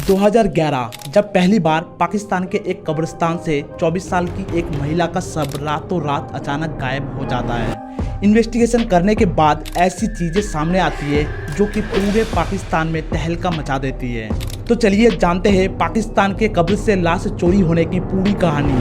2011 जब पहली बार पाकिस्तान के एक कब्रिस्तान से 24 साल की एक महिला का शव रातों रात अचानक गायब हो जाता है। इन्वेस्टिगेशन करने के बाद ऐसी चीजें सामने आती है जो कि पूरे पाकिस्तान में तहलका मचा देती है। तो चलिए जानते हैं पाकिस्तान के कब्र से लाश चोरी होने की पूरी कहानी।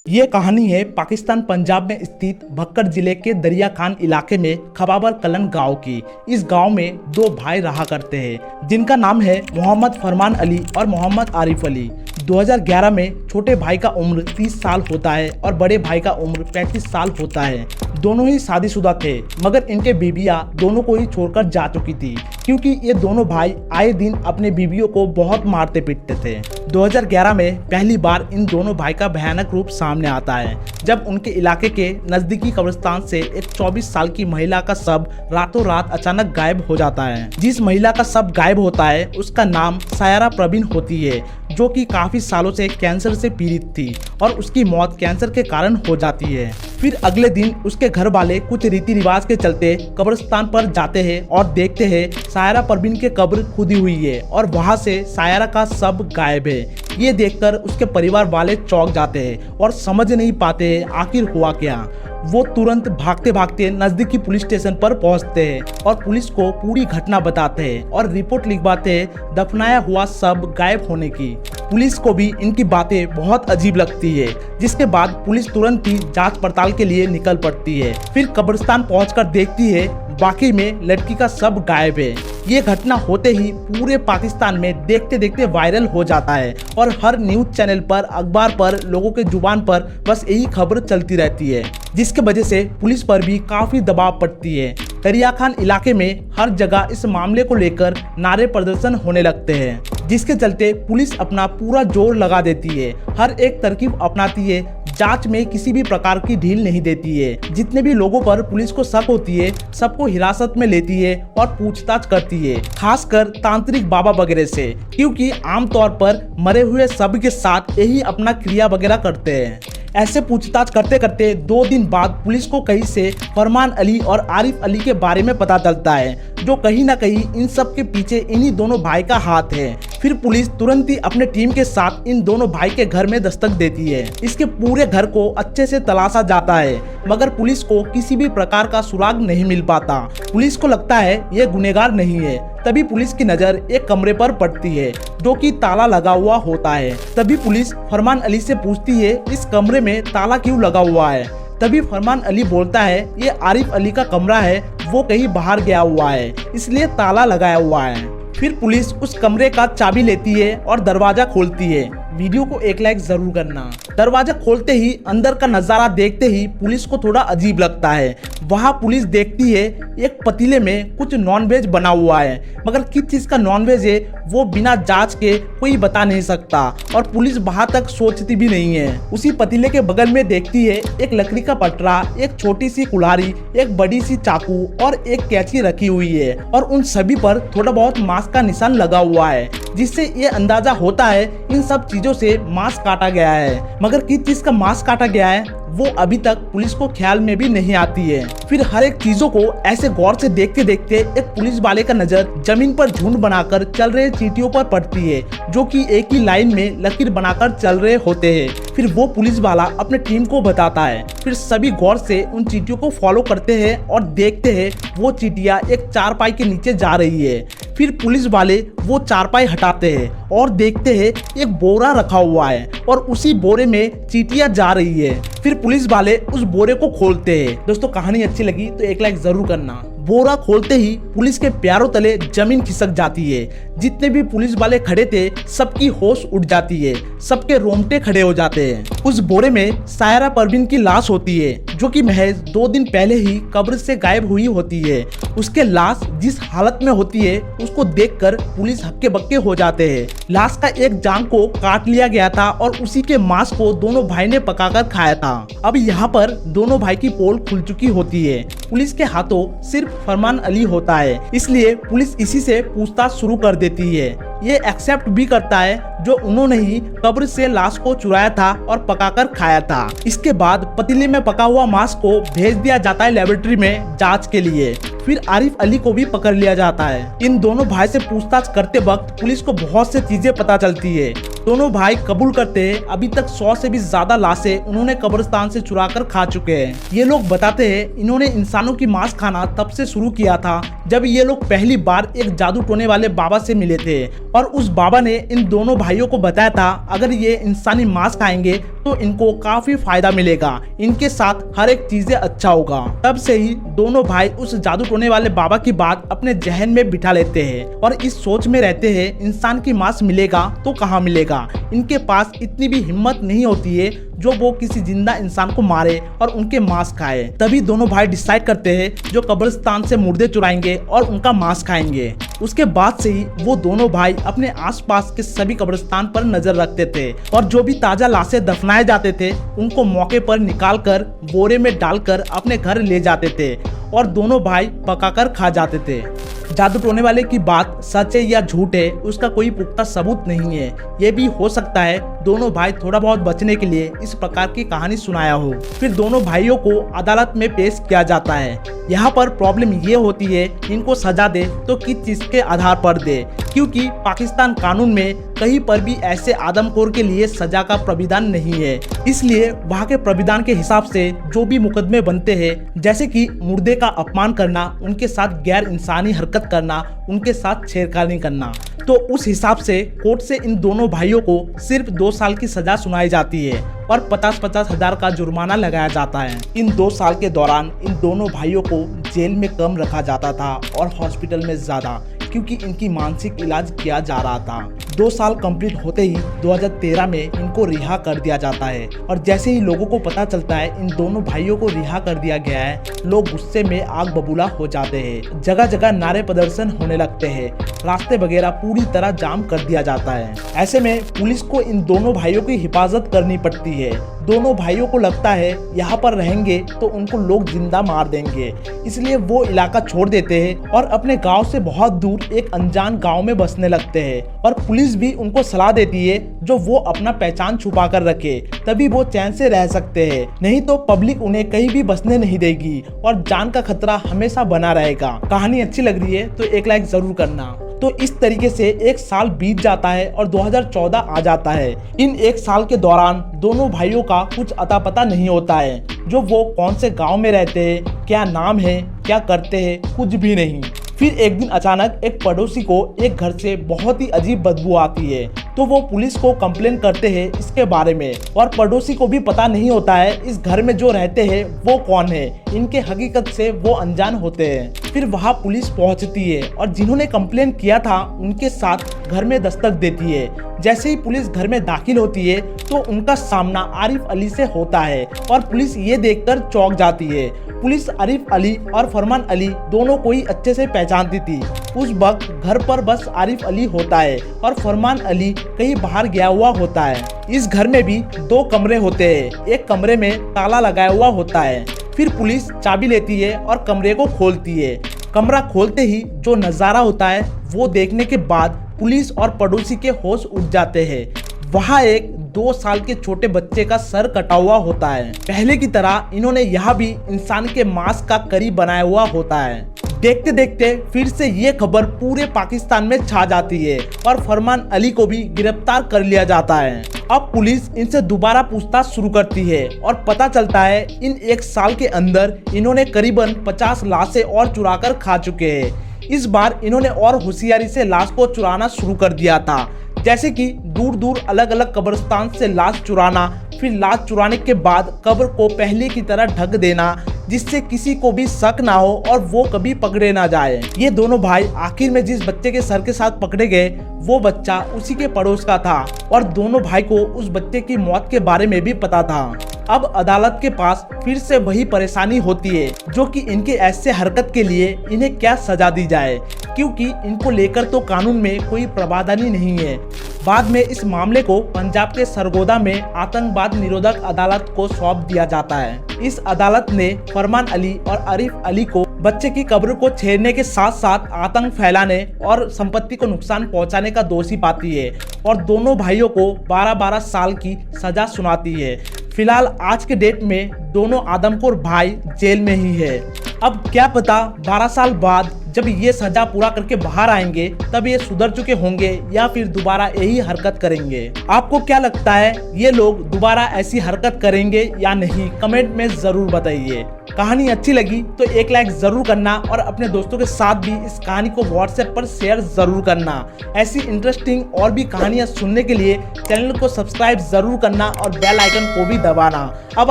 ये कहानी है पाकिस्तान पंजाब में स्थित भक्कर जिले के दरिया खान इलाके में खबाबर कलन गांव की। इस गांव में दो भाई रहा करते हैं जिनका नाम है मोहम्मद फरमान अली और मोहम्मद आरिफ अली। 2011 में छोटे भाई का उम्र 30 साल होता है और बड़े भाई का उम्र 35 साल होता है। दोनों ही शादीशुदा थे मगर इनके बीबियां दोनों को ही छोड़कर जा चुकी थी क्योंकि ये दोनों भाई आए दिन अपने बीबियों को बहुत मारते पीटते थे। 2011 में पहली बार इन दोनों भाई का भयानक रूप सामने आता है जब उनके इलाके के नजदीकी कब्रिस्तान से एक 24 साल की महिला का शव रातों रात अचानक गायब हो जाता है। जिस महिला का शव गायब होता है उसका नाम सायरा प्रवीण होती है जो कि काफी सालों से कैंसर से पीड़ित थी और उसकी मौत कैंसर के कारण हो जाती है। फिर अगले दिन उसके घर वाले कुछ रीति रिवाज के चलते कब्रिस्तान पर जाते हैं और देखते हैं सायरा प्रवीण के कब्र खुदी हुई है और वहां से सायरा का शव गायब है। ये देखकर उसके परिवार वाले चौंक जाते हैं और समझ नहीं पाते आखिर हुआ क्या। वो तुरंत भागते भागते नजदीकी पुलिस स्टेशन पर पहुंचते हैं और पुलिस को पूरी घटना बताते हैं और रिपोर्ट लिखवाते हैं दफनाया हुआ शव गायब होने की। पुलिस को भी इनकी बातें बहुत अजीब लगती है जिसके बाद पुलिस तुरंत ही जांच पड़ताल के लिए निकल पड़ती है। फिर कब्रिस्तान पहुंचकर देखती है वाकई में लड़की का शव गायब है। ये घटना होते ही पूरे पाकिस्तान में देखते देखते वायरल हो जाता है और हर न्यूज चैनल पर, अखबार पर, लोगों के जुबान पर बस यही खबर चलती रहती है जिसके वजह से पुलिस पर भी काफी दबाव पड़ती है। दरिया खान इलाके में हर जगह इस मामले को लेकर नारे प्रदर्शन होने लगते हैं जिसके चलते पुलिस अपना पूरा जोर लगा देती है, हर एक तरकीब अपनाती है, जांच में किसी भी प्रकार की ढील नहीं देती है। जितने भी लोगों पर पुलिस को शक होती है सबको हिरासत में लेती है और पूछताछ करती है, खासकर तांत्रिक बाबा वगैरह से, क्योंकि आमतौर पर मरे हुए शव के साथ यही अपना क्रिया वगैरह करते हैं। ऐसे पूछताछ करते करते 2 दिन बाद पुलिस को कहीं से फरमान अली और आरिफ अली के बारे में पता चलता है जो कहीं ना कहीं इन सब के पीछे इन्हीं दोनों भाई का हाथ है। फिर पुलिस तुरंत ही अपने टीम के साथ इन दोनों भाई के घर में दस्तक देती है। इसके पूरे घर को अच्छे से तलाशा जाता है मगर पुलिस को किसी भी प्रकार का सुराग नहीं मिल पाता। पुलिस को लगता है ये गुनहगार नहीं है। तभी पुलिस की नजर एक कमरे पर पड़ती है जो कि ताला लगा हुआ होता है। तभी पुलिस फरमान अली से पूछती है इस कमरे में ताला क्यों लगा हुआ है। तभी फरमान अली बोलता है ये आरिफ अली का कमरा है, वो कहीं बाहर गया हुआ है इसलिए ताला लगाया हुआ है। फिर पुलिस उस कमरे का चाबी लेती है और दरवाजा खोलती है। वीडियो को एक लाइक जरूर करना। दरवाजा खोलते ही अंदर का नजारा देखते ही पुलिस को थोड़ा अजीब लगता है। वहाँ पुलिस देखती है एक पतीले में कुछ नॉनवेज बना हुआ है मगर किस चीज का नॉनवेज है वो बिना जांच के कोई बता नहीं सकता और पुलिस वहाँ तक सोचती भी नहीं है। उसी पतीले के बगल में देखती है एक लकड़ी का पटरा, एक छोटी सी कुल्हाड़ी, एक बड़ी सी चाकू और एक कैंची रखी हुई है और उन सभी पर थोड़ा बहुत मांस का निशान लगा हुआ है जिससे ये अंदाजा होता है इन सब चीजों से मांस काटा गया है। मगर किस चीज का मांस काटा गया है वो अभी तक पुलिस को ख्याल में भी नहीं आती है। फिर हर एक चीजों को ऐसे गौर से देखते देखते एक पुलिस वाले का नजर जमीन पर झुंड बनाकर चल रहे चींटियों पर पड़ती है जो कि एक ही लाइन में लकीर बनाकर चल रहे होते हैं। फिर वो पुलिस वाला अपने टीम को बताता है। फिर सभी गौर से उन चींटियों को फॉलो करते हैं और देखते हैं वो चींटियां एक चारपाई के नीचे जा रही है। फिर पुलिस वाले वो चारपाई हटाते हैं और देखते हैं एक बोरा रखा हुआ है और उसी बोरे में चींटियां जा रही है। फिर पुलिस वाले उस बोरे को खोलते हैं। दोस्तों कहानी अच्छी लगी तो एक लाइक जरूर करना। बोरा खोलते ही पुलिस के पैरों तले जमीन खिसक जाती है। जितने भी पुलिस वाले खड़े थे सबकी होश उड़ जाती है, सबके रोंगटे खड़े हो जाते हैं। उस बोरे में सायरा परवीन की लाश होती है जो कि महज 2 दिन पहले ही कब्र से गायब हुई होती है। उसके लाश जिस हालत में होती है उसको देखकर पुलिस हक्के बक्के हो जाते हैं। लाश का एक जांग को काट लिया गया था और उसी के मांस को दोनों भाई ने पकाकर खाया था। अब यहाँ पर दोनों भाई की पोल खुल चुकी होती है। पुलिस के हाथों सिर्फ फरमान अली होता है इसलिए पुलिस इसी से पूछताछ शुरू कर देती है। ये एक्सेप्ट भी करता है जो उन्होंने ही कब्र से लाश को चुराया था और पकाकर खाया था। इसके बाद पतीले में पका हुआ मांस को भेज दिया जाता है लेबोरेटरी में जांच के लिए। फिर आरिफ अली को भी पकड़ लिया जाता है। इन दोनों भाई से पूछताछ करते वक्त पुलिस को बहुत से चीजें पता चलती है। दोनों भाई कबूल करते हैं अभी तक 100 से भी ज्यादा लाशें उन्होंने कब्रिस्तान से चुरा कर खा चुके हैं। ये लोग बताते हैं इन्होंने इंसानों की मांस खाना तब से शुरू किया था जब ये लोग पहली बार एक जादू टोने वाले बाबा से मिले थे और उस बाबा ने इन दोनों भाइयों को बताया था अगर ये इंसानी मांस खाएंगे तो इनको काफी फायदा मिलेगा, इनके साथ हर एक चीजें अच्छा होगा। तब से ही दोनों भाई उस जादू टोने वाले बाबा की बात अपने जहन में बिठा लेते हैं और इस सोच में रहते हैं इंसान की मांस मिलेगा तो कहाँ मिलेगा। इनके पास इतनी भी हिम्मत नहीं होती है जो वो किसी जिंदा इंसान को मारे और उनके मांस खाए। तभी दोनों भाई डिसाइड करते हैं जो कब्रिस्तान से मुर्दे चुराएंगे और उनका मांस खाएंगे। उसके बाद से ही वो दोनों भाई अपने आसपास के सभी कब्रिस्तान पर नजर रखते थे और जो भी ताजा लाशें दफनाए जाते थे उनको मौके पर निकालकर बोरे में डालकर अपने घर ले जाते थे और दोनों भाई पकाकर खा जाते थे। जादू टोने वाले की बात सच है या झूठ है उसका कोई पुख्ता सबूत नहीं है। ये भी हो सकता है दोनों भाई थोड़ा बहुत बचने के लिए इस प्रकार की कहानी सुनाया हो। फिर दोनों भाइयों को अदालत में पेश किया जाता है। यहाँ पर प्रॉब्लम ये होती है इनको सजा दे तो किस चीज के आधार पर दे, क्योंकि पाकिस्तान कानून में कहीं पर भी ऐसे आदमखोर के लिए सजा का प्राविधान नहीं है। इसलिए वहाँ के प्राविधान के हिसाब से जो भी मुकदमे बनते हैं जैसे कि मुर्दे का अपमान करना, उनके साथ गैर इंसानी हरकत करना, उनके साथ छेड़खानी करना, तो उस हिसाब से कोर्ट से इन दोनों भाइयों को सिर्फ 2 साल की सजा सुनाई जाती है और 50-50 हजार का जुर्माना लगाया जाता है। इन 2 साल के दौरान इन दोनों भाइयों को जेल में कम रखा जाता था और हॉस्पिटल में ज्यादा, क्योंकि इनकी मानसिक इलाज किया जा रहा था। 2 साल कंप्लीट होते ही 2013 में इनको रिहा कर दिया जाता है और जैसे ही लोगों को पता चलता है इन दोनों भाइयों को रिहा कर दिया गया है, लोग गुस्से में आग बबूला हो जाते हैं। जगह जगह नारे प्रदर्शन होने लगते हैं, रास्ते वगैरह पूरी तरह जाम कर दिया जाता है। ऐसे में पुलिस को इन दोनों भाइयों की हिफाजत करनी पड़ती है। दोनों भाइयों को लगता है यहाँ पर रहेंगे तो उनको लोग जिंदा मार देंगे, इसलिए वो इलाका छोड़ देते हैं और अपने गांव से बहुत दूर एक अनजान गांव में बसने लगते हैं। और पुलिस भी उनको सलाह देती है जो वो अपना पहचान छुपा कर रखे, तभी वो चैन से रह सकते हैं, नहीं तो पब्लिक उन्हें कहीं भी बसने नहीं देगी और जान का खतरा हमेशा बना रहेगा। कहानी अच्छी लग रही है तो एक लाइक जरूर करना। तो इस तरीके से 1 साल बीत जाता है और 2014 आ जाता है। इन 1 साल के दौरान दोनों भाइयों का कुछ अता पता नहीं होता है, जो वो कौन से गांव में रहते हैं, क्या नाम है, क्या करते हैं, कुछ भी नहीं। फिर एक दिन अचानक एक पड़ोसी को एक घर से बहुत ही अजीब बदबू आती है, तो वो पुलिस को कंप्लेन करते हैं इसके बारे में और पड़ोसी को भी पता नहीं होता है इस घर में जो रहते हैं वो कौन है, इनके हकीकत से वो अनजान होते हैं। फिर वहाँ पुलिस पहुँचती है और जिन्होंने कंप्लेन किया था उनके साथ घर में दस्तक देती है। जैसे ही पुलिस घर में दाखिल होती है तो उनका सामना आरिफ अली से होता है और पुलिस ये देखकर चौंक जाती है। पुलिस आरिफ अली और फरमान अली दोनों को ही अच्छे से पहचानती थी। उस वक्त घर पर बस आरिफ अली होता है और फरमान अली कहीं बाहर गया हुआ होता है। इस घर में भी 2 कमरे होते हैं, एक कमरे में ताला लगाया हुआ होता है। फिर पुलिस चाबी लेती है और कमरे को खोलती है। कमरा खोलते ही जो नज़ारा होता है वो देखने के बाद पुलिस और पड़ोसी के होश उड़ जाते हैं। वहाँ एक 2 साल के छोटे बच्चे का सर कटा हुआ होता है। पहले की तरह इन्होंने यहाँ भी इंसान के मांस का करी बनाया हुआ होता है। देखते देखते फिर से ये खबर पूरे पाकिस्तान में छा जाती है और फरमान अली को भी गिरफ्तार कर लिया जाता है। अब पुलिस इनसे दोबारा पूछताछ शुरू करती है और पता चलता है इन 1 साल के अंदर इन्होंने करीबन 50 लाशें और चुराकर खा चुके हैं। इस बार इन्होंने और होशियारी से लाश को चुराना शुरू कर दिया था, जैसे कि दूर दूर अलग अलग कब्रिस्तान से लाश चुराना, फिर लाश चुराने के बाद कब्र को पहले की तरह ढक देना जिससे किसी को भी शक ना हो और वो कभी पकड़े ना जाए। ये दोनों भाई आखिर में जिस बच्चे के सर के साथ पकड़े गए वो बच्चा उसी के पड़ोस का था और दोनों भाई को उस बच्चे की मौत के बारे में भी पता था। अब अदालत के पास फिर से वही परेशानी होती है जो कि इनके ऐसे हरकत के लिए इन्हें क्या सजा दी जाए, क्योंकि इनको लेकर तो कानून में कोई प्रावधान ही नहीं है। बाद में इस मामले को पंजाब के सरगोदा में आतंकवाद निरोधक अदालत को सौंप दिया जाता है। इस अदालत ने फरमान अली और आरिफ अली को बच्चे की कब्र को छेड़ने के साथ साथ आतंक फैलाने और संपत्ति को नुकसान पहुंचाने का दोषी पाती है और दोनों भाइयों को 12-12 साल की सजा सुनाती है। फिलहाल आज के डेट में दोनों आदमखोर भाई जेल में ही है। अब क्या पता 12 साल बाद जब ये सजा पूरा करके बाहर आएंगे तब ये सुधर चुके होंगे या फिर दोबारा यही हरकत करेंगे। आपको क्या लगता है, ये लोग दोबारा ऐसी हरकत करेंगे या नहीं? कमेंट में जरूर बताइए। कहानी अच्छी लगी तो एक लाइक जरूर करना और अपने दोस्तों के साथ भी इस कहानी को व्हाट्सएप पर शेयर जरूर करना। ऐसी इंटरेस्टिंग और भी कहानियां सुनने के लिए चैनल को सब्सक्राइब जरूर करना और बेल आइकन को भी दबाना। अब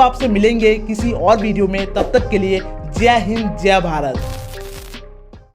आपसे मिलेंगे किसी और वीडियो में, तब तक के लिए जय हिंद, जय भारत।